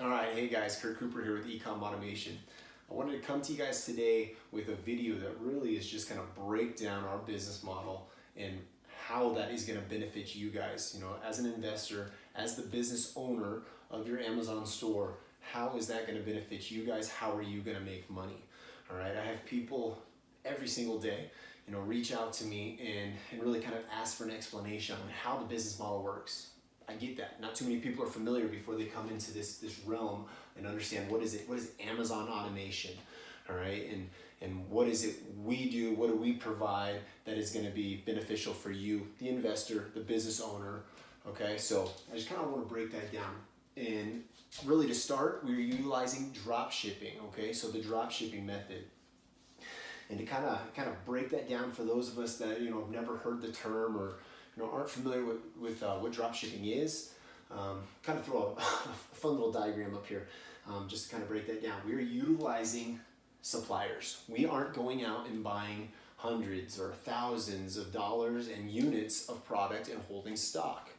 All right, hey guys, Kurt Cooper here with Ecom Automation. I wanted to come to you guys today with a video that really is just going to break down our business model and how that is going to benefit you guys. You know, as an investor, as the business owner of your Amazon store, how is that going to benefit you guys? How are you going to make money? All right, I have people every single day, you know, reach out to me and really kind of ask for an explanation on how the business model works. I get that. Not too many people are familiar before they come into this realm and understand what is Amazon automation, all right? And what is it we do, what do we provide that is going to be beneficial for you, the investor, the business owner, okay? So I just kind of want to break that down. And really to start, we're utilizing drop shipping, okay? So the drop shipping method. And to kind of break that down for those of us that, you know, have never heard the term or aren't familiar with what drop shipping is, kind of throw a fun little diagram up here, just to kind of break that down. We're utilizing suppliers. We aren't going out and buying hundreds or thousands of dollars and units of product and holding stock.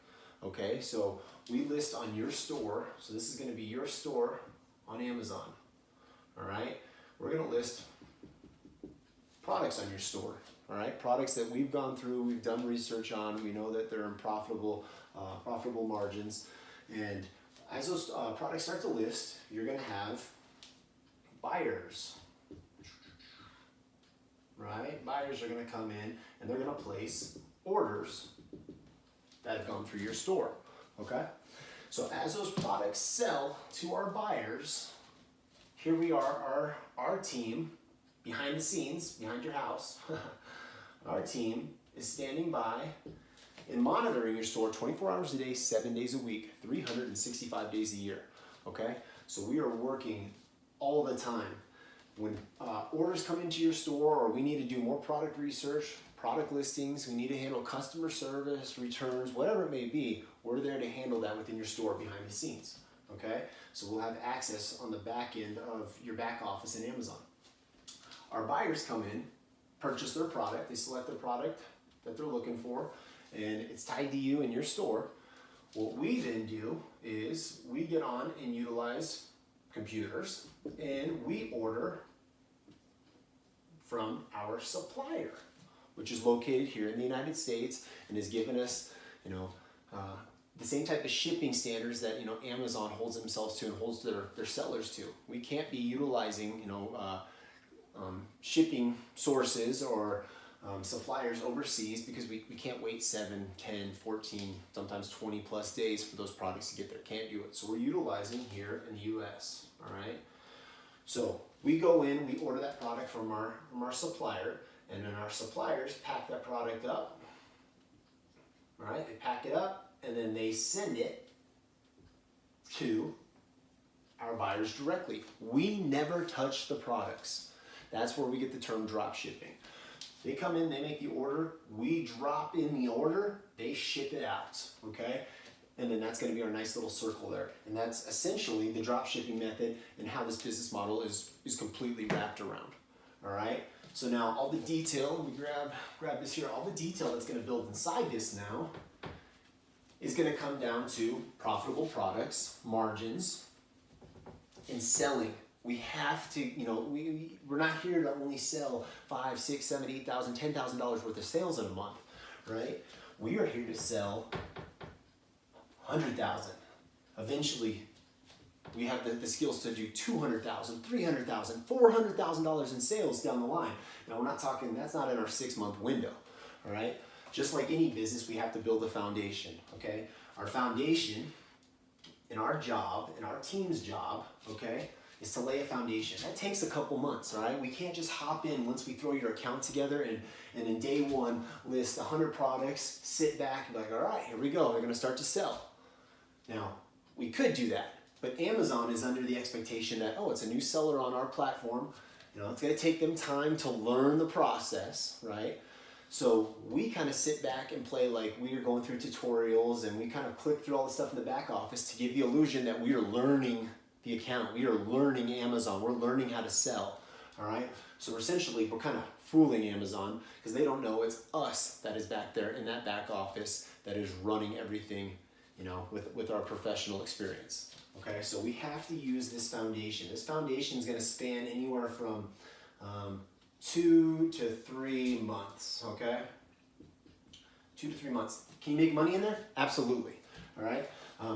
Okay, so we list on your store. So this is going to be your store on Amazon. All right, we're going to list products on your store. All right, products that we've gone through, we've done research on, we know that they're in profitable margins. And as those products start to list, you're going to have buyers, right? Buyers are going to come in and they're going to place orders that have gone through your store, okay? So as those products sell to our buyers, here we are, our team, behind the scenes, behind your house, our team is standing by and monitoring your store 24 hours a day, 7 days a week, 365 days a year, okay? So we are working all the time. When orders come into your store or we need to do more product research, product listings, we need to handle customer service, returns, whatever it may be, we're there to handle that within your store behind the scenes, okay? So we'll have access on the back end of your back office in Amazon. Our buyers come in, purchase their product, they select the product that they're looking for, and it's tied to you in your store. What we then do is we get on and utilize computers and we order from our supplier, which is located here in the United States and has given us, you know, the same type of shipping standards that, you know, Amazon holds themselves to and holds their sellers to. We can't be utilizing, you know, shipping sources or suppliers overseas because we can't wait 7, 10, 14, sometimes 20 plus days for those products to get there. Can't do it. So we're utilizing here in the US, all right? So we go in, we order that product from our supplier, and then our suppliers pack that product up, all right? They pack it up and then they send it to our buyers directly. We never touch the products. That's where we get the term drop shipping. They come in, they make the order, we drop in the order, they ship it out, okay? And then that's gonna be our nice little circle there. And that's essentially the drop shipping method and how this business model is completely wrapped around, all right? So now all the detail, we grab this here, all the detail that's gonna build inside this now is gonna come down to profitable products, margins, and selling. We have to, you know, we're not here to only sell $5,000, $6,000, $7,000, $8,000, $10,000 worth of sales in a month, right? We are here to sell 100,000. Eventually, we have the skills to do 200,000, 300,000, $400,000 in sales down the line. Now we're not talking, that's not in our 6-month window, all right? Just like any business, we have to build a foundation, okay? Our foundation in our job, in our team's job, okay, is to lay a foundation. That takes a couple months, all right? We can't just hop in once we throw your account together and in day one list 100 products, sit back and be like, all right, here we go, they're gonna start to sell. Now, we could do that, but Amazon is under the expectation that, oh, it's a new seller on our platform, you know, it's gonna take them time to learn the process, right? So we kind of sit back and play like we are going through tutorials and we kind of click through all the stuff in the back office to give the illusion that we are learning the account. We are learning Amazon. We're learning how to sell, all right? So essentially, we're kind of fooling Amazon because they don't know it's us that is back there in that back office that is running everything, you know, with our professional experience, Okay, so we have to use this foundation. This foundation is going to span anywhere from 2 to 3 months, okay? 2 to 3 months. Can you make money in there? Absolutely, all right?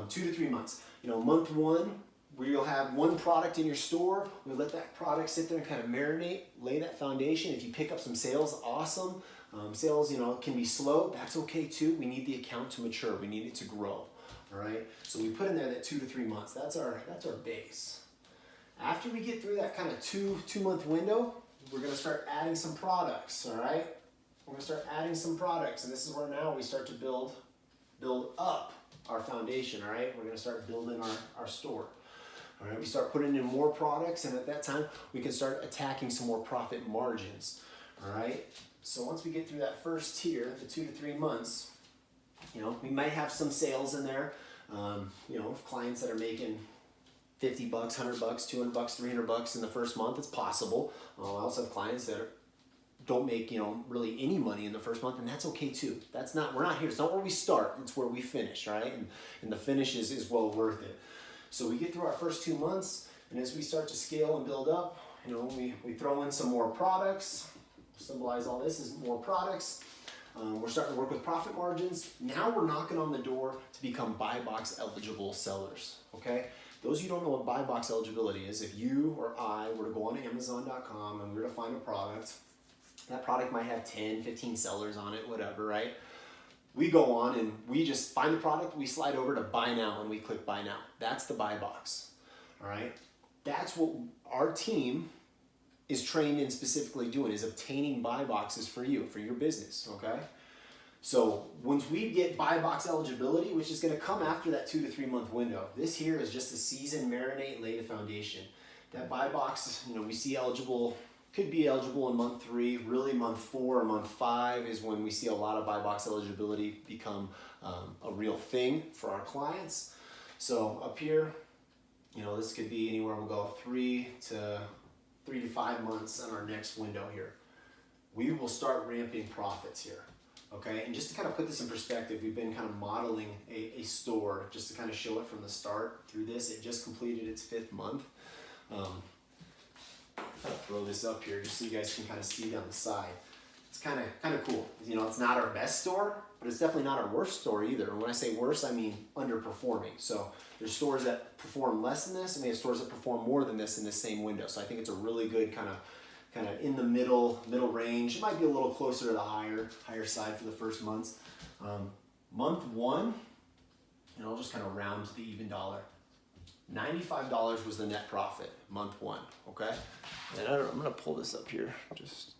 2 to 3 months. You know, month one, where you'll have one product in your store, we let that product sit there and kind of marinate, lay that foundation. If you pick up some sales, awesome. Sales, you know, can be slow, that's okay too. We need the account to mature, we need it to grow, all right? So we put in there that 2 to 3 months, that's our base. After we get through that kind of two-month window, we're gonna start adding some products, all right? We're gonna start adding some products, and this is where now we start to build up our foundation, all right? We're gonna start building our store. All right, we start putting in more products, and at that time, we can start attacking some more profit margins, all right? So once we get through that first tier, the 2 to 3 months, you know, we might have some sales in there. You know, clients that are making $50, $100, $200, $300 in the first month, it's possible. I also have clients that don't make, you know, really any money in the first month, and that's okay too. We're not here, it's not where we start, it's where we finish, right? And the finish is well worth it. So we get through our first 2 months, and as we start to scale and build up, you know, we throw in some more products. Symbolize all this as more products. We're starting to work with profit margins. Now we're knocking on the door to become buy box eligible sellers, okay? Those of you who don't know what buy box eligibility is, if you or I were to go on Amazon.com and we were to find a product, that product might have 10, 15 sellers on it, whatever, right? We go on and we just find the product, we slide over to buy now and we click buy now. That's the buy box, all right? That's what our team is trained in specifically doing, is obtaining buy boxes for you, for your business, okay? So once we get buy box eligibility, which is gonna come after that 2 to 3 month window, this here is just a season, marinate, lay the foundation. That buy box, you know, we see eligible, could be eligible in month 3, really month 4 or month 5 is when we see a lot of buy box eligibility become a real thing for our clients. So up here, you know, this could be anywhere, we'll go 3 to 5 months on our next window here. We will start ramping profits here, okay? And just to kind of put this in perspective, we've been kind of modeling a store just to kind of show it from the start through this. It just completed its 5th month. Kind of throw this up here just so you guys can kind of see down the side. It's kind of cool. You know, it's not our best store, but it's definitely not our worst store either. And when I say worse, I mean underperforming. So there's stores that perform less than this, and we have stores that perform more than this in the same window. So I think it's a really good kind of in the middle range. It might be a little closer to the higher side for the first months. Month 1, and I'll just kind of round to the even dollar. $95 was the net profit, month 1, okay? And I'm gonna pull this up here, just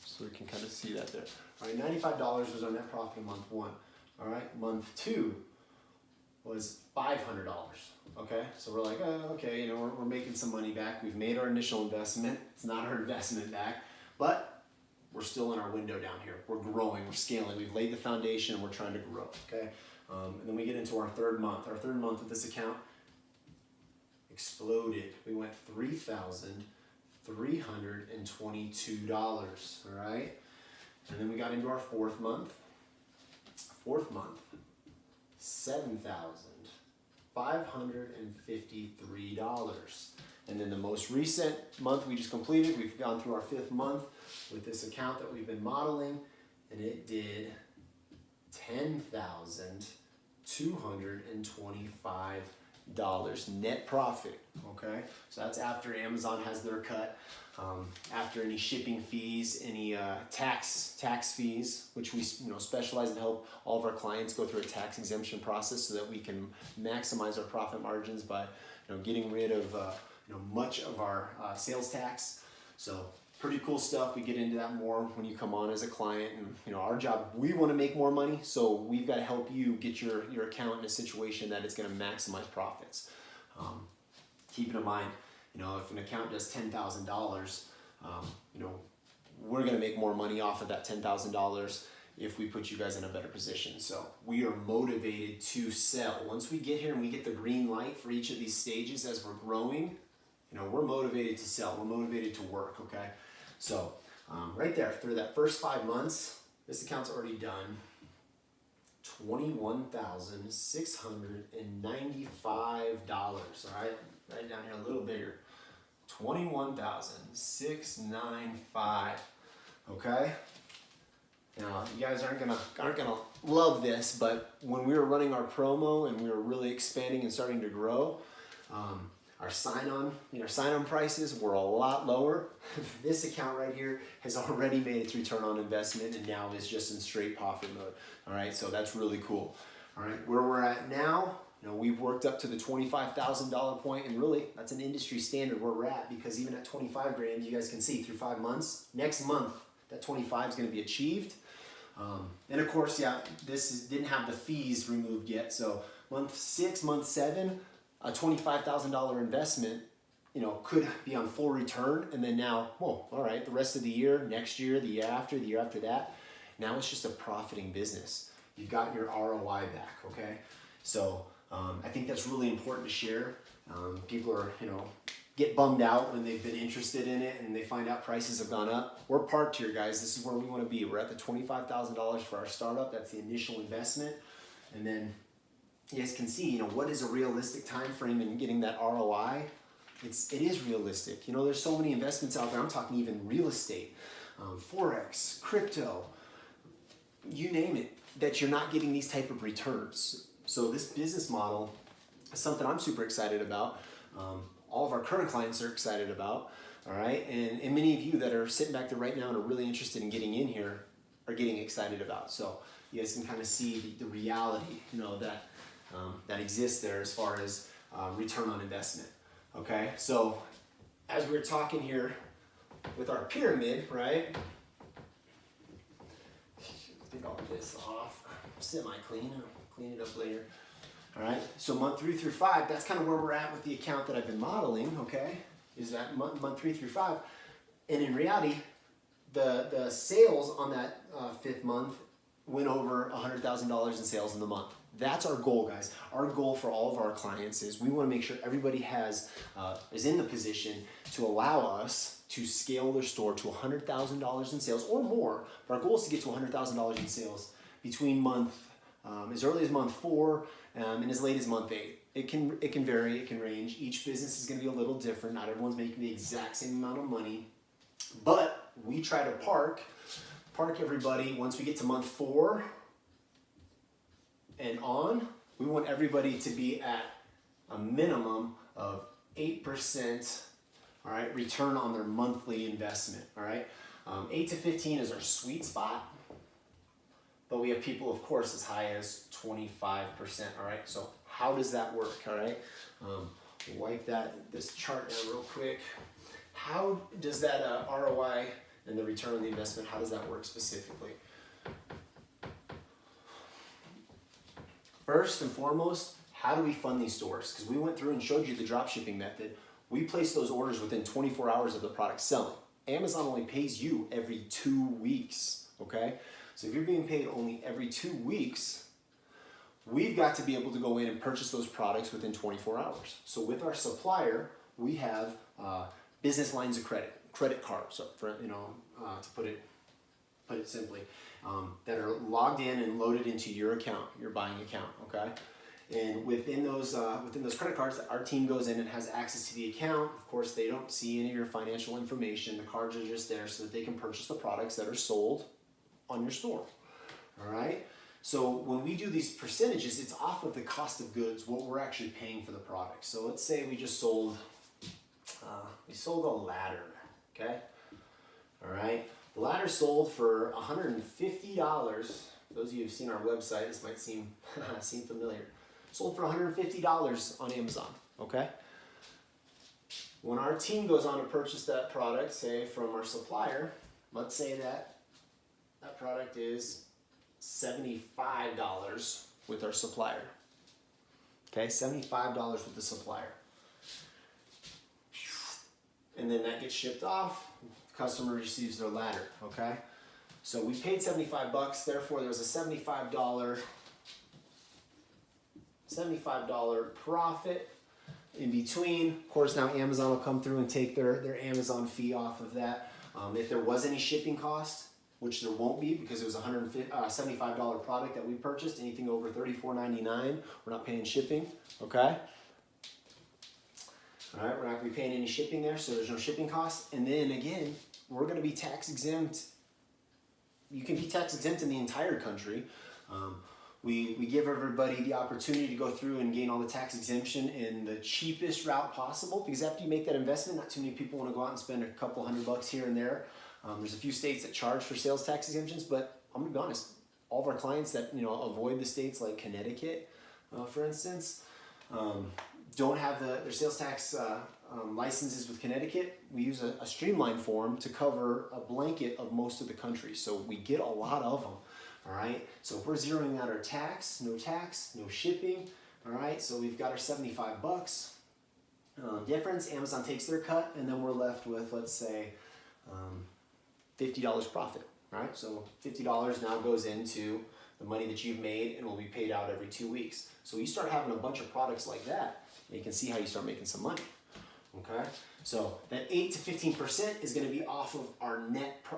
so we can kind of see that there. All right, $95 was our net profit in month 1. All right, month 2 was $500, okay? So we're like, oh, okay, you know, we're making some money back. We've made our initial investment. It's not our investment back, but we're still in our window down here. We're growing, we're scaling. We've laid the foundation and we're trying to grow, okay? And then we get into our 3rd month. Our 3rd month with this account exploded. We went $3,322, all right? And then we got into our 4th month. 4th month, $7,553. And then the most recent month we just completed, we've gone through our 5th month with this account that we've been modeling, and it did $10,225 net profit, okay? So that's after Amazon has their cut, after any shipping fees, any tax fees, which we specialize in help all of our clients go through a tax exemption process so that we can maximize our profit margins by getting rid of much of our sales tax. So pretty cool stuff. We get into that more when you come on as a client, and our job, we want to make more money, so we've got to help you get your account in a situation that it's going to maximize profits. Keep in mind, if an account does $10,000, we're going to make more money off of that $10,000 if we put you guys in a better position. So we are motivated to sell. Once we get here and we get the green light for each of these stages as we're growing, we're motivated to sell. We're motivated to work, okay? So right there, through that first 5 months, this account's already done $21,695. All right, write it down here a little bigger. $21,695. Okay. Now you guys aren't gonna love this, but when we were running our promo and we were really expanding and starting to grow, our sign-on prices were a lot lower. This account right here has already made its return on investment and now is just in straight profit mode. All right, so that's really cool. All right, where we're at now, we've worked up to the $25,000 point, and really that's an industry standard where we're at, because even at 25 grand, you guys can see through 5 months, next month that 25 is going to be achieved. And of course, didn't have the fees removed yet. So month 6, month 7, a $25,000 investment, could be on full return. And then now, all right, the rest of the year, next year, the year after that, now it's just a profiting business. You've got your ROI back, okay? So I think that's really important to share. People are, get bummed out when they've been interested in it and they find out prices have gone up. We're parked here, guys. This is where we want to be. We're at the $25,000 for our startup. That's the initial investment. And then you guys can see, what is a realistic time frame in getting that ROI? It is realistic. There's so many investments out there. I'm talking even real estate, Forex, crypto, you name it, that you're not getting these type of returns. So this business model is something I'm super excited about. All of our current clients are excited about, all right? And many of you that are sitting back there right now and are really interested in getting in here are getting excited about. So you guys can kind of see the reality, that exists there as far as return on investment, okay? So as we were talking here with our pyramid, right? Take all this off, semi-clean, I'll clean it up later. All right, so month 3 through 5, that's kind of where we're at with the account that I've been modeling, okay? Is that month 3 through 5. And in reality, the sales on that 5th month went over $100,000 in sales in the month. That's our goal, guys. Our goal for all of our clients is we want to make sure everybody is in the position to allow us to scale their store to $100,000 in sales or more. But our goal is to get to $100,000 in sales between as early as month 4 and as late as month 8. It can vary, it can range. Each business is going to be a little different. Not everyone's making the exact same amount of money, but we try to park everybody once we get to month 4 and on. We want everybody to be at a minimum of 8%, all right, return on their monthly investment, all right? 8 to 15 is our sweet spot. But we have people, of course, as high as 25%, all right? So how does that work, all right? Wipe this chart down real quick. How does that ROI and the return on the investment, how does that work specifically? First and foremost, how do we fund these stores? Because we went through and showed you the dropshipping method. We place those orders within 24 hours of the product selling. Amazon only pays you every 2 weeks, okay? So if you're being paid only every 2 weeks, we've got to be able to go in and purchase those products within 24 hours. So with our supplier, we have business lines of credit cards, so for, to put it simply, that are logged in and loaded into your account, your buying account, okay? And within those credit cards, our team goes in and has access to the account. Of course, they don't see any of your financial information. The cards are just there so that they can purchase the products that are sold on your store, all right? So when we do these percentages, it's off of the cost of goods, what we're actually paying for the product. So let's say we just sold, a ladder, okay? All right, the ladder sold for $150. Those of you who've seen our website, this might seem familiar. Sold for $150 on Amazon, okay? When our team goes on to purchase that product, say from our supplier, let's say that product is $75 with our supplier. Okay, $75 with the supplier. And then that gets shipped off, the customer receives their ladder, okay? So we paid $75, therefore there was a $75 profit in between. Of course, now Amazon will come through and take their Amazon fee off of that. If there was any shipping cost, which there won't be because it was a $175 product that we purchased. Anything over $34.99, we're not paying shipping, okay? All right, we're not gonna be paying any shipping there, so there's no shipping costs. And then again, we're gonna be tax exempt. You can be tax exempt in the entire country. We give everybody the opportunity to go through and gain all the tax exemption in the cheapest route possible, because after you make that investment, not too many people want to go out and spend a couple $100 here and there. There's a few states that charge for sales tax exemptions, but I'm gonna be honest, all of our clients that avoid the states like Connecticut, for instance, don't have their sales tax licenses with Connecticut. We use a streamlined form to cover a blanket of most of the country, so we get a lot of them. All right, so if we're zeroing out our tax, no shipping. All right, so we've got our $75 difference. Amazon takes their cut, and then we're left with, let's say, $50 profit. All right, so $50 now goes into the money that you've made and will be paid out every 2 weeks. So you start having a bunch of products like that, and you can see how you start making some money. Okay, so that 8 to 15% is going to be off of our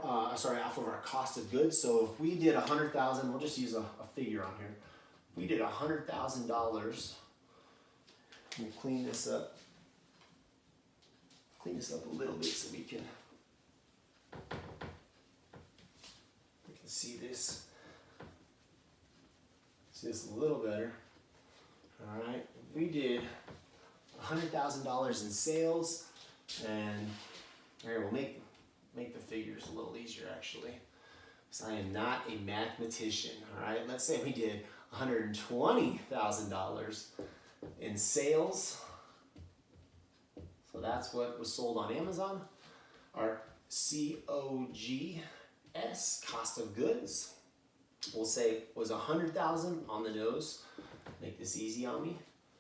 off of our cost of goods. So if we did $100,000, we'll just use a figure on here. If we did $100,000, let me clean this up a little bit so we can see this a little better. All right, if we did $100,000 in sales, and here we'll make the figures a little easier actually, because I am not a mathematician. All right, let's say we did $120,000 in sales, so that's what was sold on Amazon. Our COGS, cost of goods, we'll say was $100,000 on the nose. Make this easy on me,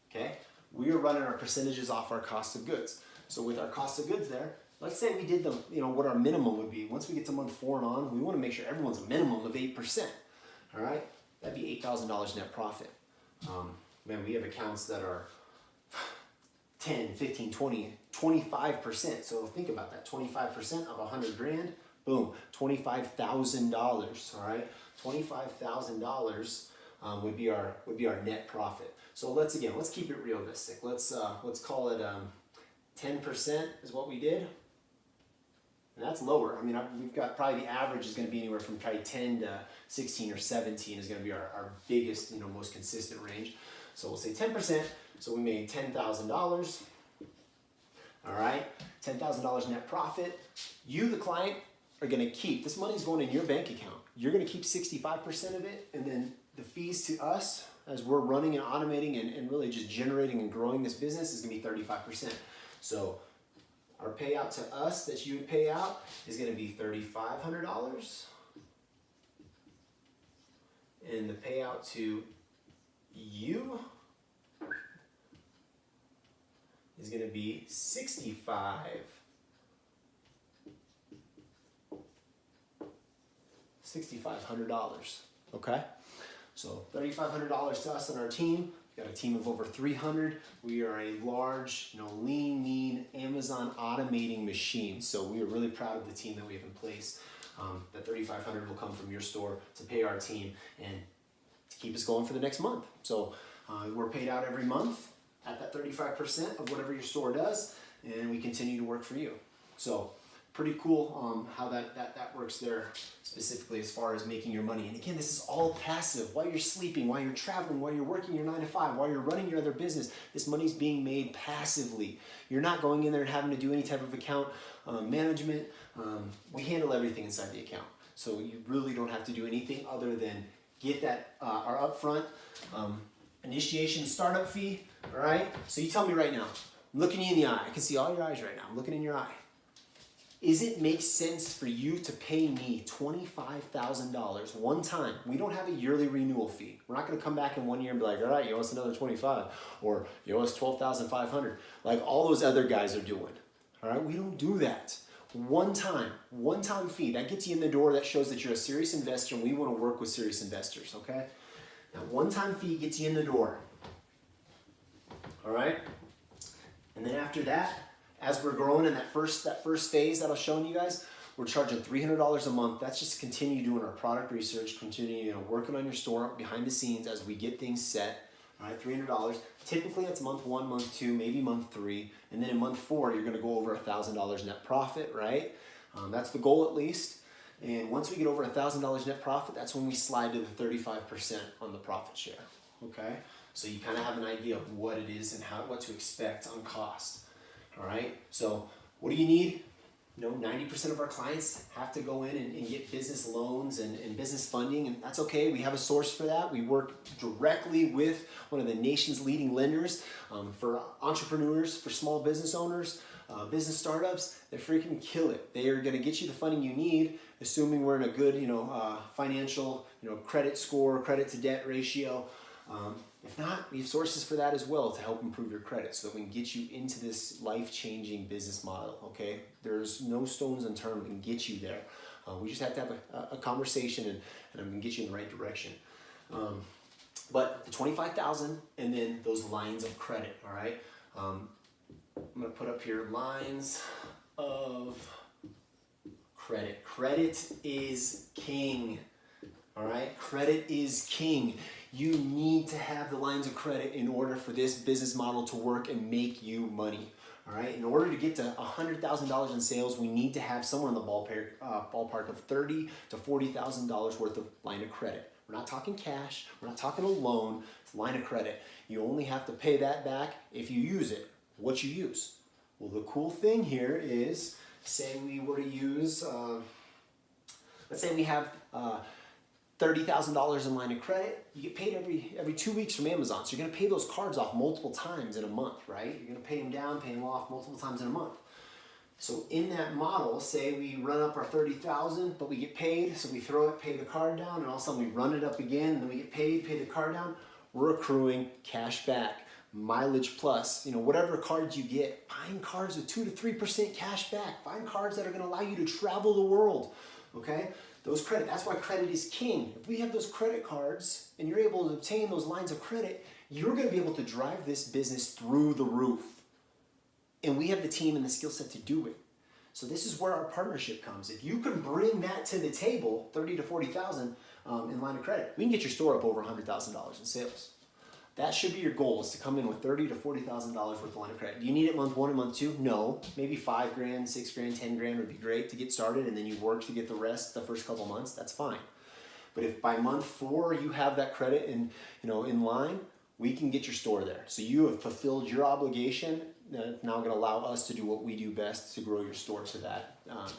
okay? We are running our percentages off our cost of goods. So with our cost of goods there, let's say we did what our minimum would be. Once we get to month 4 and on, we want to make sure everyone's a minimum of 8%. All right, that'd be $8,000 net profit. Man, we have accounts that are 10, 15, 20, 25%. So think about that, 25% of 100 grand, boom, $25,000. All right, $25,000 would be our net profit. So let's keep it realistic. Let's call it 10% is what we did, and that's lower. I mean, we've got probably the average is going to be anywhere from probably 10 to 16 or 17 is going to be our biggest, most consistent range. So we'll say 10%. So we made $10,000. All right, $10,000 net profit. You, the client, are going to keep this money's going in your bank account. You're going to keep 65% of it, and then the fees to us, as we're running and automating and really just generating and growing this business, is going to be 35%. So our payout to us that you would pay out is going to be $3,500. And the payout to you is going to be $6,500. Okay? So $3,500 to us and our team. We've got a team of over 300. We are a large, lean, mean Amazon automating machine. So we are really proud of the team that we have in place. That $3,500 will come from your store to pay our team and to keep us going for the next month. So we're paid out every month at that 35% of whatever your store does, and we continue to work for you. So pretty cool how that works there, specifically as far as making your money. And again, this is all passive. While you're sleeping, while you're traveling, while you're working your 9 to 5, while you're running your other business, this money's being made passively. You're not going in there and having to do any type of account management. We handle everything inside the account. So you really don't have to do anything other than get that our upfront initiation startup fee. All right, so you tell me right now, I'm looking you in the eye. I can see all your eyes right now. I'm looking in your eye. Is it make sense for you to pay me $25,000 one time? We don't have a yearly renewal fee. We're not going to come back in 1 year and be like, all right, you owe us another 25, or you owe us 12,500, like all those other guys are doing. All right, we don't do that. One time fee, that gets you in the door. That shows that you're a serious investor, and we want to work with serious investors, okay? Now, one-time fee gets you in the door, all right? And then after that, as we're growing in that first phase that I was showing you guys, We're charging $300 a month. That's just to continue doing our product research, continue working on your store behind the scenes as we get things set. All right, $300. Typically that's month 1, month 2, maybe month 3. And then in month 4, you're gonna go over $1,000 net profit, right? That's the goal at least. And once we get over $1,000 net profit, that's when we slide to the 35% on the profit share, okay? So you kind of have an idea of what it is and what to expect on cost, all right? So what do you need? 90% of our clients have to go in and get business loans and business funding, and that's okay. We have a source for that. We work directly with one of the nation's leading lenders for entrepreneurs, for small business owners, business startups. They freaking kill it. They are going to get you the funding you need, assuming we're in a good, financial, credit score, credit to debt ratio. If not, we have sources for that as well to help improve your credit so that we can get you into this life-changing business model, okay? There's no stones unturned. We can get you there. We just have to have a conversation and I'm going to get you in the right direction. But the $25,000 and then those lines of credit, all right? I'm going to put up here lines of credit. Credit is king, all right? Credit is king. You need to have the lines of credit in order for this business model to work and make you money. All right. In order to get to $100,000 in sales, we need to have somewhere in the ballpark of $30,000 to $40,000 worth of line of credit. We're not talking cash. We're not talking a loan. It's a line of credit. You only have to pay that back if you use it. What you use. Well, the cool thing here is, say we were to use, let's say we have $30,000 in line of credit. You get paid every 2 weeks from Amazon. So you're gonna pay those cards off multiple times in a month, right? You're gonna pay them down, pay them off multiple times in a month. So in that model, say we run up our $30,000, but we get paid, so we throw it, pay the card down, and all of a sudden we run it up again, and then we get paid, pay the card down. We're accruing cash back, mileage plus, whatever cards you get, find cards with 2 to 3% cash back. Find cards that are gonna allow you to travel the world, okay? That's why credit is king. If we have those credit cards and you're able to obtain those lines of credit, you're going to be able to drive this business through the roof. And we have the team and the skill set to do it. So this is where our partnership comes. If you can bring that to the table, $30,000 to $40,000 in line of credit, we can get your store up over $100,000 in sales. That should be your goal, is to come in with $30,000 to $40,000 worth of line of credit. Do you need it month 1 and month 2? No. Maybe $5,000, $6,000, $10,000 would be great to get started, and then you work to get the rest the first couple months. That's fine. But if by month 4 you have that credit in line, we can get your store there. So you have fulfilled your obligation. Now going to allow us to do what we do best to grow your store to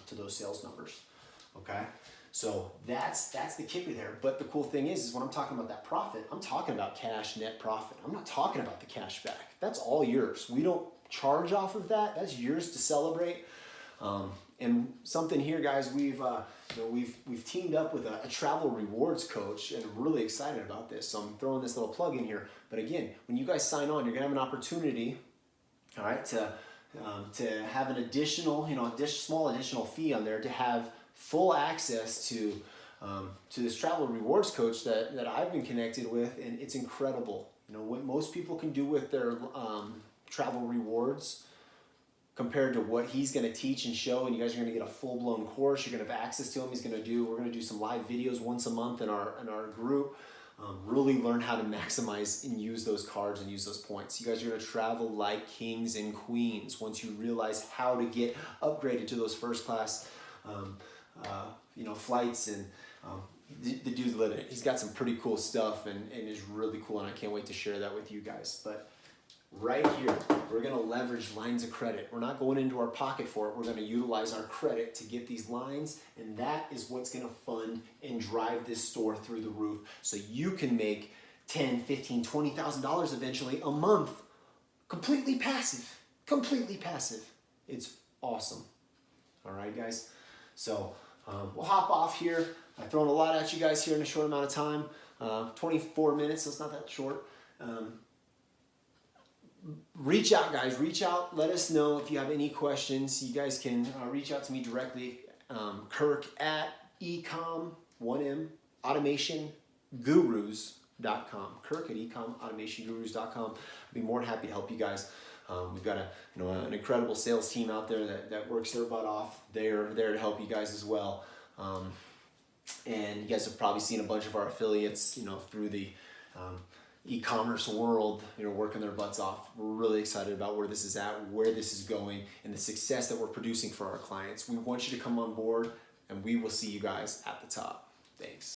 to those sales numbers. Okay. So that's the kicker there. But the cool thing is when I'm talking about that profit, I'm talking about cash net profit. I'm not talking about the cash back. That's all yours. We don't charge off of that. That's yours to celebrate. And something here, guys, we've teamed up with a travel rewards coach, and I'm really excited about this. So I'm throwing this little plug in here. But again, when you guys sign on, you're gonna have an opportunity, all right, to have an additional, small additional fee on there to have full access to this travel rewards coach that I've been connected with, and it's incredible. What most people can do with their travel rewards compared to what he's going to teach and show, and you guys are going to get a full-blown course. You're going to have access to him. We're going to do some live videos once a month in our group. Really learn how to maximize and use those cards and use those points. You guys are going to travel like kings and queens once you realize how to get upgraded to those first class flights, and the dude's living it. He's got some pretty cool stuff and is really cool, and I can't wait to share that with you guys. But right here, we're going to leverage lines of credit. We're not going into our pocket for it. We're going to utilize our credit to get these lines, and that is what's going to fund and drive this store through the roof so you can make $10,000, $15,000, $20,000 eventually a month. Completely passive. Completely passive. It's awesome. All right, guys? So we'll hop off here. I've thrown a lot at you guys here in a short amount of time. 24 minutes, so it's not that short. Reach out, guys. Reach out. Let us know if you have any questions. You guys can reach out to me directly. Kirk at ecom automationgurus.com. Kirk at ecom automationgurus.com. I'd be more than happy to help you guys. We've got an incredible sales team out there that works their butt off. They're there to help you guys as well. And you guys have probably seen a bunch of our affiliates, through the e-commerce world, working their butts off. We're really excited about where this is at, where this is going, and the success that we're producing for our clients. We want you to come on board, and we will see you guys at the top. Thanks.